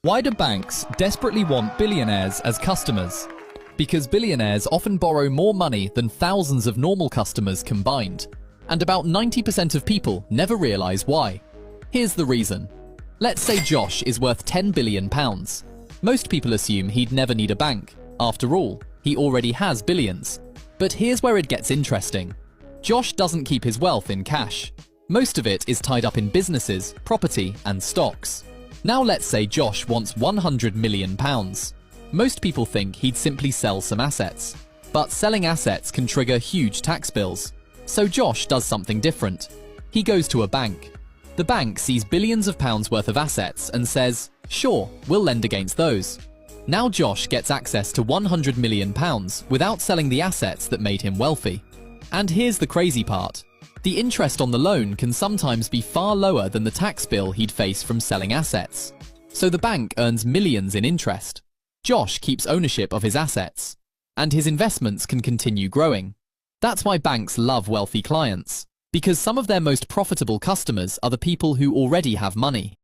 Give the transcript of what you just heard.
Why do banks desperately want billionaires as customers? Because billionaires often borrow more money than thousands of normal customers combined, and about 90% of people never realize why. Here's the reason. Let's say Josh is worth £10 billion. Most people assume he'd never need a bank. After all, he already has billions. But here's where it gets interesting. Josh doesn't keep his wealth in cash. Most of it is tied up in businesses, property, and stocks. Now let's say Josh wants £100 million. Most people think he'd simply sell some assets. But selling assets can trigger huge tax bills. So Josh does something different. He goes to a bank. The bank sees billions of pounds worth of assets and says, "Sure, we'll lend against those." Now Josh gets access to £100 million without selling the assets that made him wealthy. And here's the crazy part. The interest on the loan can sometimes be far lower than the tax bill he'd face from selling assets. So the bank earns millions in interest. Josh keeps ownership of his assets. And his investments can continue growing. That's why banks love wealthy clients. Because some of their most profitable customers are the people who already have money.